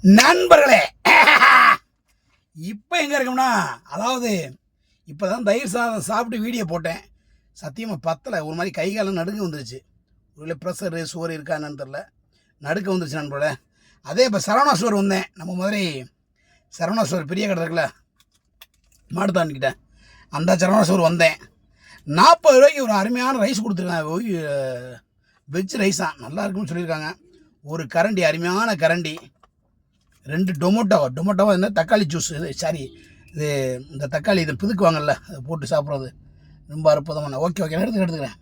நண்பர்களே, இப்போ எங்கே இருக்கோம்னா, அதாவது இப்போ தான் தயிர் சாதம் சாப்பிட்டு வீடியோ போட்டேன். சத்தியமாக பத்தலை. ஒரு மாதிரி கை காலம் நடுங்க வந்துருச்சு. ஒரு ப்ரெஷரு சுகர் இருக்கான்னு தெரில, நடுக்க வந்துருச்சு நண்பர்களே. அதே இப்போ சரவணா ஸ்டோர் வந்தேன். நம்ம மாதிரி சரவணா ஸ்டோர் பெரிய கடை இருக்குல்ல, மாட்டுத்தாண்டிக்கிட்ட, அந்த சரவணா ஸ்டோர் வந்தேன். 40 ரூபாய்க்கு ஒரு அருமையான ரைஸ் கொடுத்துருக்காங்க. வெஜ் ரைஸ் தான், நல்லா இருக்குன்னு சொல்லியிருக்காங்க. ஒரு கரண்டி, அருமையான கரண்டி, 2 டொமேட்டோவா என்ன தக்காளி ஜூஸ், இது இந்த தக்காளி இது புதுக்குவாங்கல்ல, அதை போட்டு சாப்பிட்றது ரொம்ப அற்புதமான. ஓகே எடுத்துக்கிறேன்.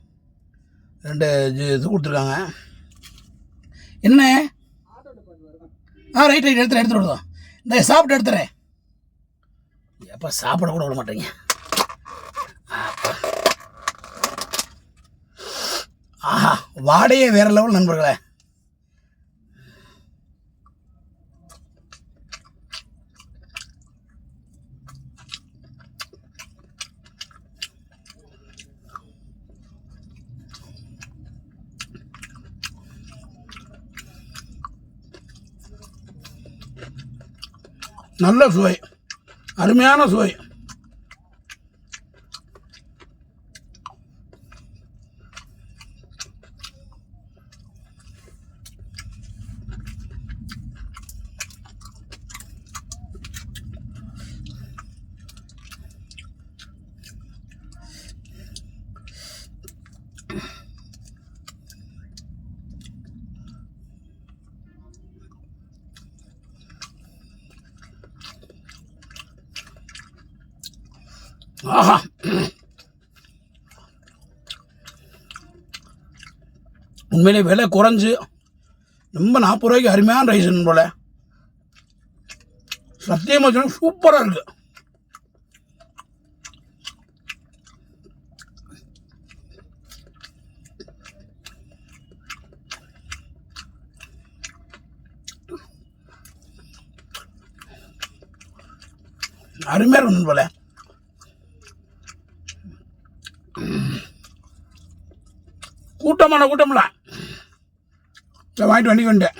2 இது கொடுத்துருக்காங்க. என்ன ரைட் எடுத்துகிட்டு விடுதோம். இந்த சாப்பிட்டு எடுத்துறேன். எப்போ சாப்பிட கூட விட மாட்டேங்க. ஆஹா, வாடையே வேற லெவல் நண்பர்களே. நல்ல சுவை, அருமையான சுவை. ஆஹா, உண்மையிலே விலை குறைஞ்சு ரொம்ப 40 ரூபாய்க்கு அருமையான ரைஸ் போல. சத்தியமாக சூப்பராக இருக்கு. அருமையாக இருக்கும் போல. கூட்டம்ல வாங்கிட்டு வந்துட்டேன்.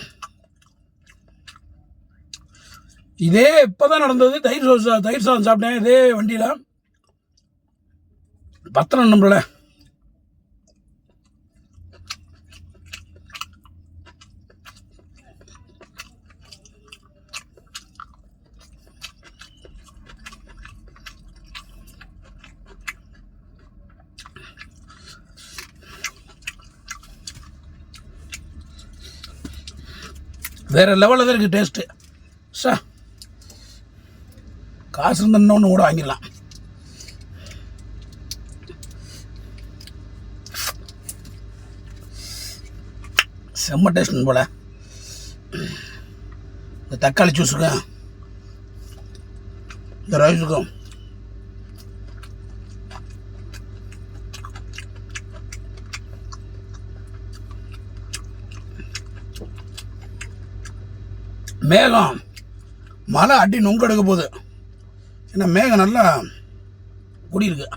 இதே இப்போதான் நடந்தது. தயிர் சாதம் சாப்பிட்டேன் இதே வண்டியில். பத்திரம் நம்மள வேற லெவலில் தான் இருக்குது டேஸ்ட்டு. காசு இருந்தோன்னு ஒன்று கூட வாங்கிடலாம். செம்ம டேஸ்ட் போல. இந்த தக்காளி ஜூஸுக்கும் இந்த ரைஸுக்கும் மேகம் மழை அடி நொங்கு எடுக்க போகுது. ஏன்னா மேகம் நல்லா குடியிருக்கு.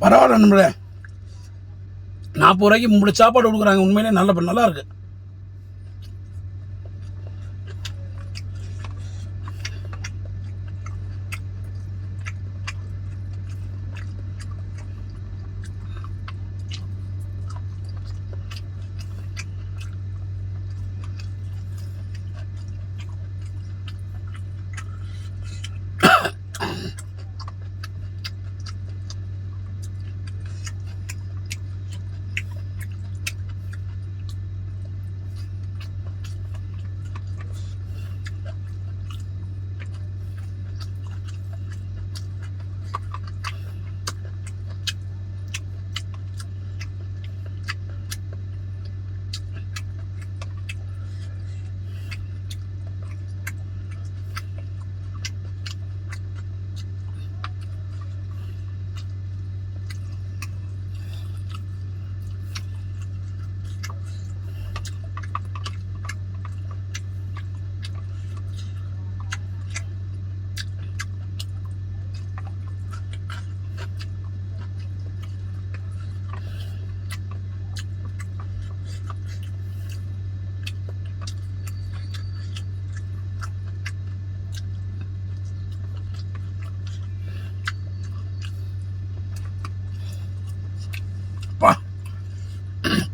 பரவாயில்ல நம்மளே, 40 ரூபாய்க்கு 3 சாப்பாடு கொடுக்குறாங்க. உண்மையிலே நல்லா இருக்கு.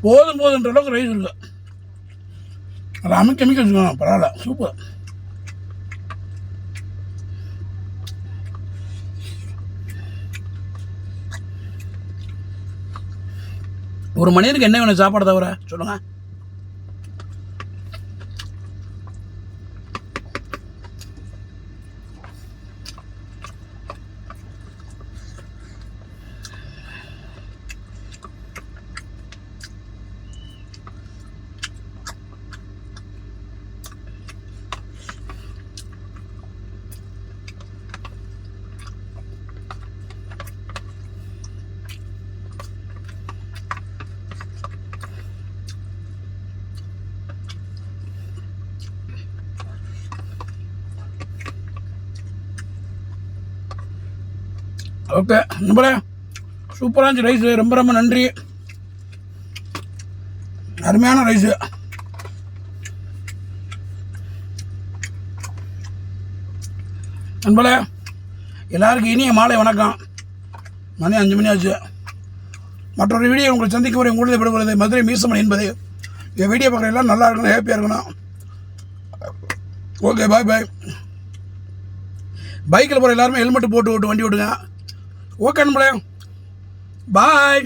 போதுன்ற அளவுக்கு ரைஸ் இருக்குது. அது அமைக்க வச்சுக்கணும், பரவாயில்ல, சூப்பர். ஒரு மனிதனுக்கு என்ன வேணும் சாப்பாடு தவிர சொல்லுங்க? ஓகே நம்பளே, சூப்பராக இருந்துச்சு ரைஸு. ரொம்ப ரொம்ப நன்றி. அருமையான ரைஸு. நண்பர்களே, எல்லாருக்கும் இனிய மாலை வணக்கம். மணி 5 மணி ஆச்சு. மற்றொரு வீடியோ உங்களை சந்திக்க வரை உங்களது விடுவது மதுரை மீசமணி என்பது. என் வீடியோ பார்க்குற எல்லாம் நல்லா இருக்கணும், ஹாப்பியாக இருக்கணும். ஓகே, பாய் பாய். பைக்கில் போகிற எல்லாருமே ஹெல்மெட் போட்டு வண்டி ஓட்டுங்க. ஓகே நண்பர்களே, பாய்.